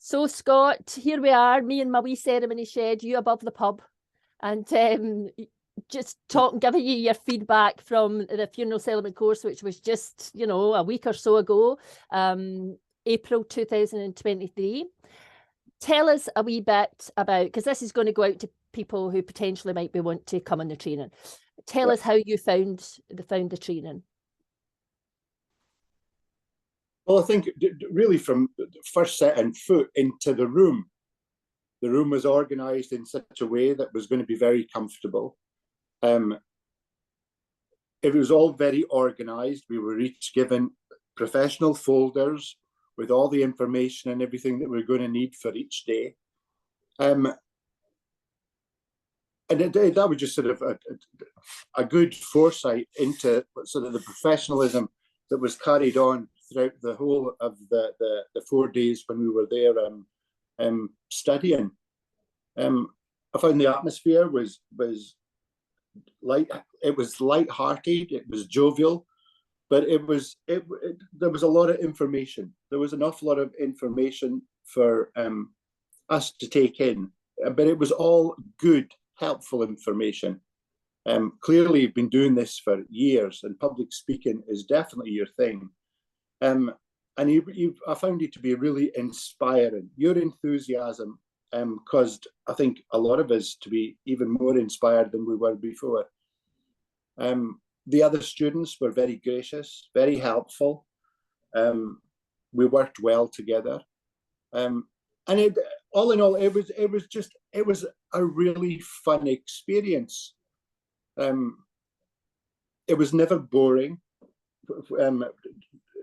So Scott, here we are, me and my wee ceremony shed, you above the pub, and just giving you your feedback from the Funeral Celebrant course, which was just, a week or so ago, April 2023. Tell us a wee bit about, because this is going to go out to people who potentially might be want to come on the training. Tell us how you found the training. Well, I think really from the first setting foot into the room was organised in such a way that was going to be very comfortable. It was all very organised. We were each given professional folders with all the information and everything that we're going to need for each day. And that was just sort of a good foresight into sort of the professionalism that was carried on throughout the whole of the 4 days when we were there studying. I found the atmosphere was light-hearted, it was jovial, but there was a lot of information. There was an awful lot of information for us to take in, but it was all good, helpful information. Clearly, you've been doing this for years, and public speaking is definitely your thing. And I found it to be really inspiring. Your enthusiasm caused, I think, a lot of us to be even more inspired than we were before. The other students were very gracious, very helpful. We worked well together. And all in all, it was a really fun experience. It was never boring.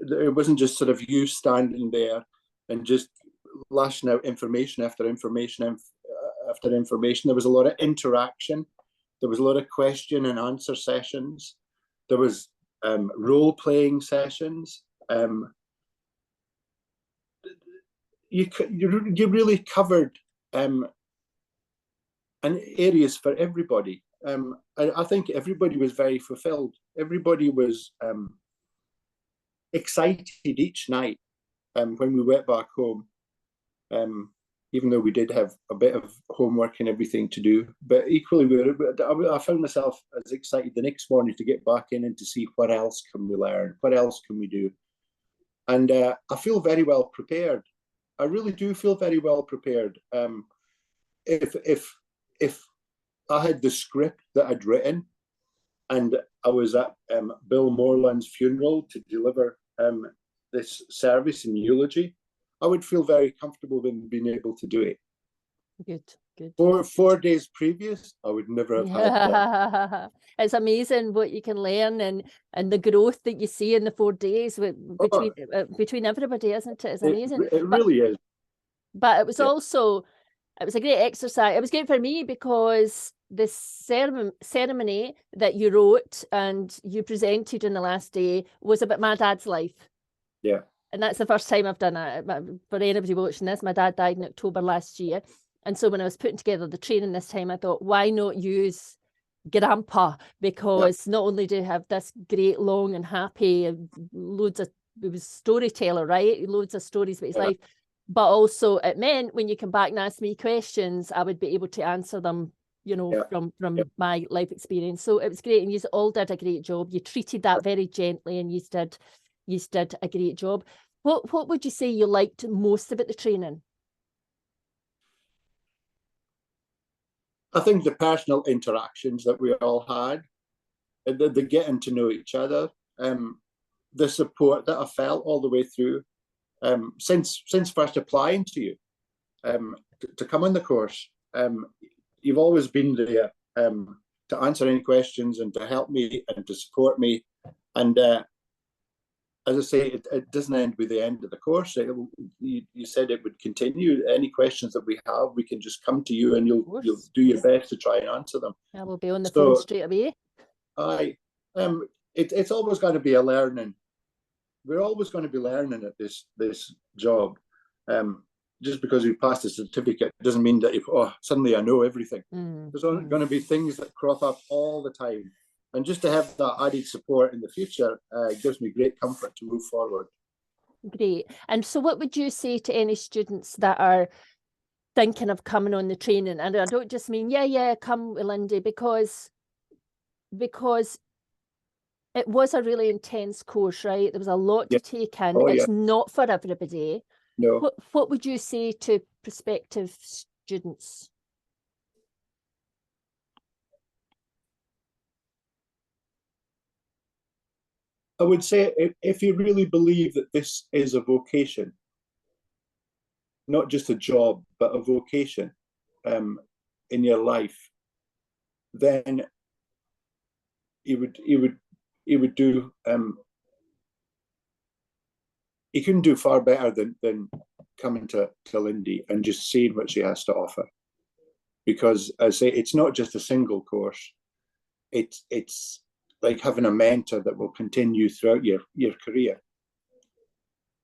It wasn't just sort of you standing there and just lashing out information after information after information. There was a lot of interaction. There was a lot of question and answer sessions. There was role-playing sessions. You really covered areas for everybody. I think everybody was very fulfilled. Everybody was excited each night when we went back home, even though we did have a bit of homework and everything to do. But equally, I found myself as excited the next morning to get back in and to see what else can we learn, what else can we do. And I feel very well prepared. I really do feel very well prepared. If I had the script that I'd written and I was at Bill Moreland's funeral to deliver this service and eulogy, I would feel very comfortable in being able to do it. Good. 4 days previous, I would never have had that. It's amazing what you can learn and the growth that you see in the 4 days between everybody, isn't it? It's amazing. It really is. But it was also, it was a great exercise. It was great for me because the ceremony that you wrote and you presented on the last day was about my dad's life. Yeah. And that's the first time I've done it. For anybody watching this, my dad died in October last year. And so when I was putting together the training this time, I thought, why not use Grandpa? Because not only do you have this great, long and happy, it was storyteller, right? Loads of stories about his life. But also it meant when you come back and ask me questions, I would be able to answer them, from my life experience. So it was great. And you all did a great job. You treated that very gently and you did a great job. What would you say you liked most about the training? I think the personal interactions that we all had, the getting to know each other, the support that I felt all the way through, since first applying to you, to come on the course. You've always been there to answer any questions and to help me and to support me. And as I say, it doesn't end with the end of the course. You said it would continue. Any questions that we have, we can just come to you and you'll do your best to try and answer them. I will be on the phone straight away. It's always going to be a learning. We're always going to be learning at this job. Just because we passed a certificate doesn't mean that suddenly I know everything. There's going to be things that crop up all the time. And just to have that added support in the future gives me great comfort to move forward. Great. And so what would you say to any students that are thinking of coming on the training? And I don't just mean, yeah, come with Lindy, because it was a really intense course, right? There was a lot to take in. Oh, It's yeah. not for everybody. No. What would you say to prospective students? I would say if you really believe that this is a vocation, not just a job, but a vocation in your life, then you would do you can do far better than coming to Lindy and just seeing what she has to offer. Because I say it's not just a single course. It's like having a mentor that will continue throughout your career.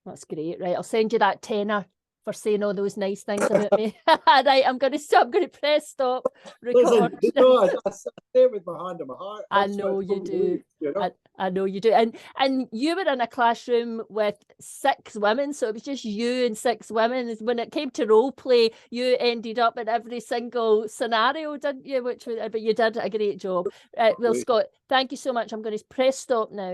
That's great, right? I'll send you that tenner for saying all those nice things about me. Right, I'm going to stop. I'm going to press stop. Record. Listen, no, I say it with my hand on my heart. I know you do. You know? I know you do. And you were in a classroom with 6 women, so it was just you and 6 women. When it came to role play, you ended up in every single scenario, didn't you? But you did a great job. Well, Scott, thank you so much. I'm going to press stop now.